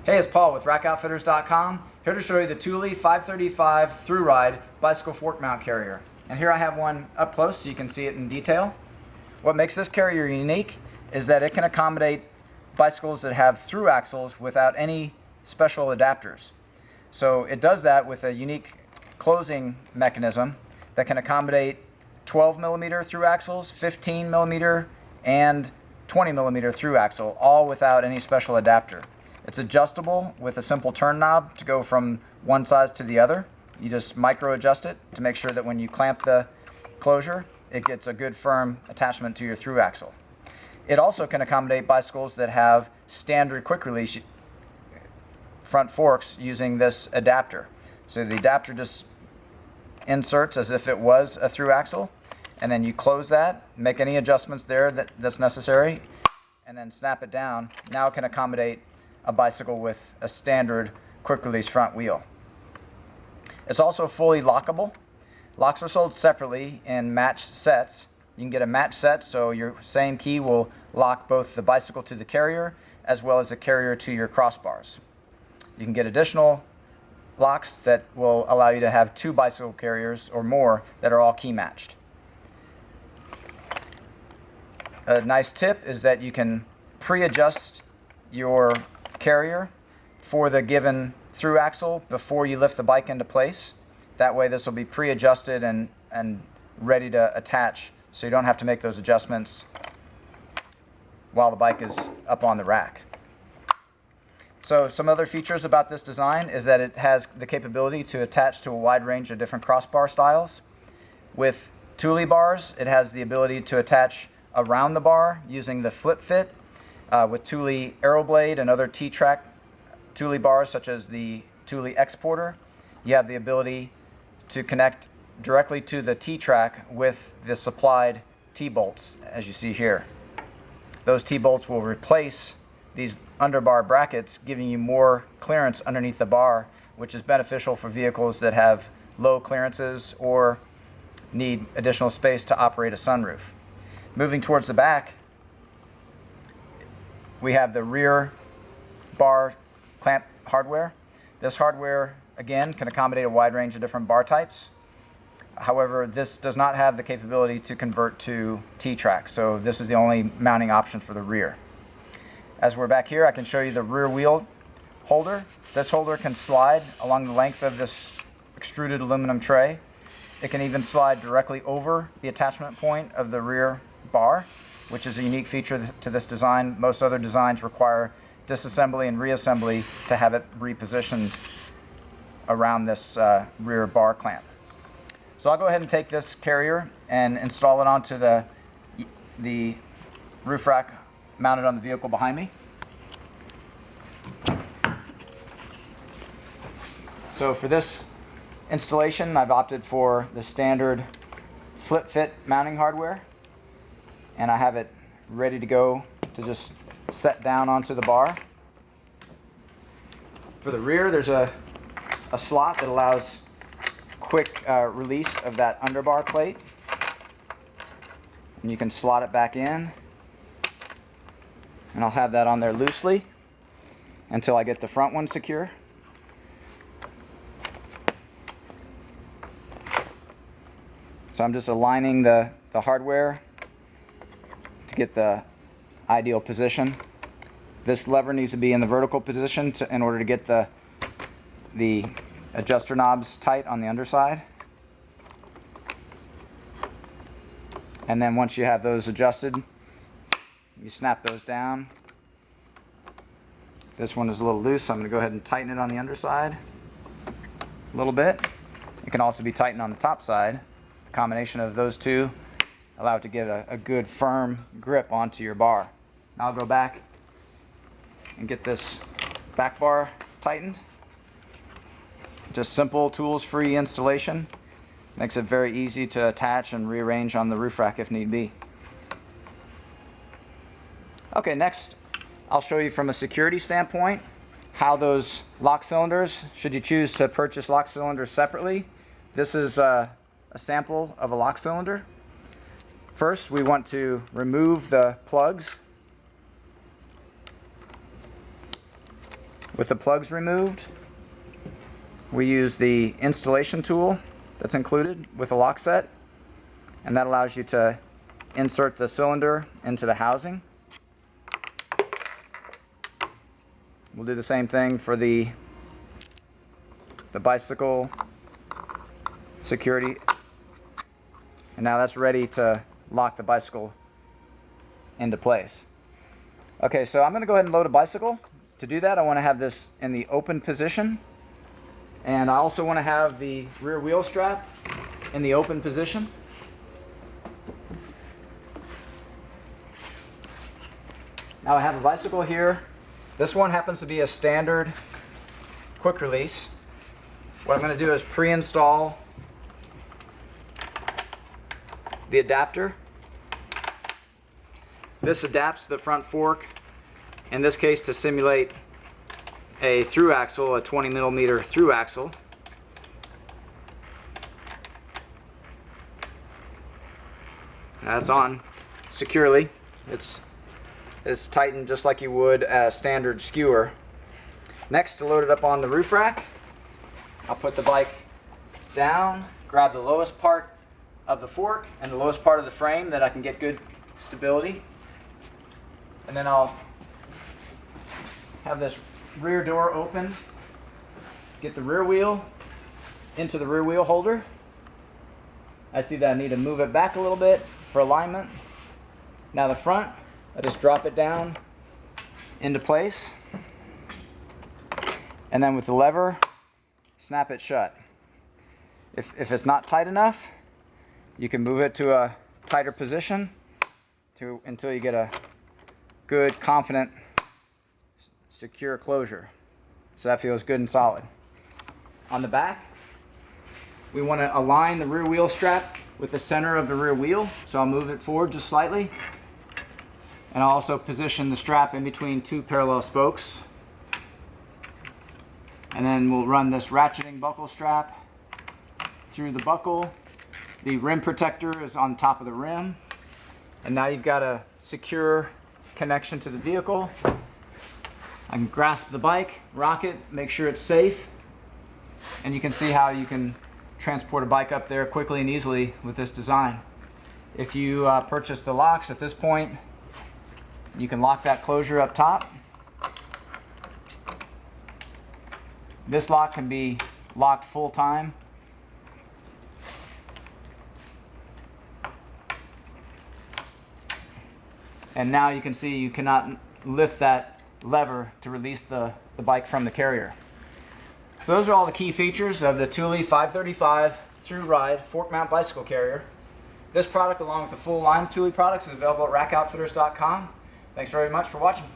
Hey, it's Paul with rackoutfitters.com, here to show you the Thule 535 ThruRide bicycle fork mount carrier. And here I have one up close so you can see it in detail. What makes this carrier unique is that it can accommodate bicycles that have through axles without any special adapters. So it does that with a unique closing mechanism that can accommodate 12 millimeter through axles, 15 millimeter, and 20 millimeter through axle, all without any special adapter. It's adjustable with a simple turn knob to go from one size to the other. You just micro adjust it to make sure that when you clamp the closure, it gets a good firm attachment to your through axle. It also can accommodate bicycles that have standard quick release front forks using this adapter. So the adapter just inserts as if it was a through axle, and then you close that, make any adjustments there that's necessary, and then snap it down. Now it can accommodate a bicycle with a standard quick release front wheel. It's also fully lockable. Locks are sold separately in matched sets. You can get a matched set, so your same key will lock both the bicycle to the carrier as well as the carrier to your crossbars. You can get additional locks that will allow you to have two bicycle carriers or more that are all key matched. A nice tip is that you can pre-adjust your carrier for the given through axle before you lift the bike into place. That way this will be pre-adjusted and ready to attach, so you don't have to make those adjustments while the bike is up on the rack. So some other features about this design is that it has the capability to attach to a wide range of different crossbar styles. With Thule bars, it has the ability to attach around the bar using the flip fit. With Thule Aeroblade and other T-track Thule bars such as the Thule Exporter, you have the ability to connect directly to the T-track with the supplied T-bolts, as you see here. Those T-bolts will replace these underbar brackets, giving you more clearance underneath the bar, which is beneficial for vehicles that have low clearances or need additional space to operate a sunroof. Moving towards the back, we have the rear bar clamp hardware. This hardware, again, can accommodate a wide range of different bar types. However, this does not have the capability to convert to T-track, so this is the only mounting option for the rear. As we're back here, I can show you the rear wheel holder. This holder can slide along the length of this extruded aluminum tray. It can even slide directly over the attachment point of the rear bar, which is a unique feature to this design. Most other designs require disassembly and reassembly to have it repositioned around this rear bar clamp. So I'll go ahead and take this carrier and install it onto the roof rack mounted on the vehicle behind me. So for this installation, I've opted for the standard flip fit mounting hardware, and I have it ready to go to just set down onto the bar. For the rear, there's a slot that allows quick release of that underbar plate, and you can slot it back in, and I'll have that on there loosely until I get the front one secure. So I'm just aligning the hardware to get the ideal position. This lever needs to be in the vertical position in order to get the adjuster knobs tight on the underside. And then once you have those adjusted, you snap those down. This one is a little loose, so I'm going to go ahead and tighten it on the underside a little bit. It can also be tightened on the top side. The combination of those two allow it to get a good firm grip onto your bar. Now I'll go back and get this back bar tightened. Just simple, tools-free installation. Makes it very easy to attach and rearrange on the roof rack if need be. Okay, next I'll show you from a security standpoint how those lock cylinders, should you choose to purchase lock cylinders separately. This is a sample of a lock cylinder. First, we want to remove the plugs With the plugs removed, we use the installation tool that's included with the lock set, and that allows you to insert the cylinder into the housing. We'll do the same thing for the bicycle security, and now that's ready to lock the bicycle into place. Okay, so I'm going to go ahead and load a bicycle. To do that, I want to have this in the open position, and I also want to have the rear wheel strap in the open position. Now I have a bicycle here. This one happens to be a standard quick release. What I'm going to do is pre-install the adapter. This adapts the front fork, in this case to simulate a through axle, a 20mm through axle. That's on securely. It's tightened just like you would a standard skewer. Next, to load it up on the roof rack, I'll put the bike down, grab the lowest part of the fork and the lowest part of the frame that I can get good stability, and then I'll have this rear door open, get the rear wheel into the rear wheel holder. I see that I need to move it back a little bit for alignment. Now the front, I just drop it down into place, and then with the lever, snap it shut. If it's not tight enough, you can move it to a tighter position until you get a good, confident, secure closure. So that feels good and solid. On the back, we want to align the rear wheel strap with the center of the rear wheel. So I'll move it forward just slightly. And I'll also position the strap in between two parallel spokes. And then we'll run this ratcheting buckle strap through the buckle. The rim protector is on top of the rim. And now you've got a secure connection to the vehicle. I can grasp the bike, rock it, make sure it's safe. And you can see how you can transport a bike up there quickly and easily with this design. If you purchase the locks at this point, you can lock that closure up top. This lock can be locked full time. And now you can see you cannot lift that lever to release the bike from the carrier. So those are all the key features of the Thule 535 ThruRide fork mount bicycle carrier. This product, along with the full line of Thule products, is available at rackoutfitters.com. Thanks very much for watching.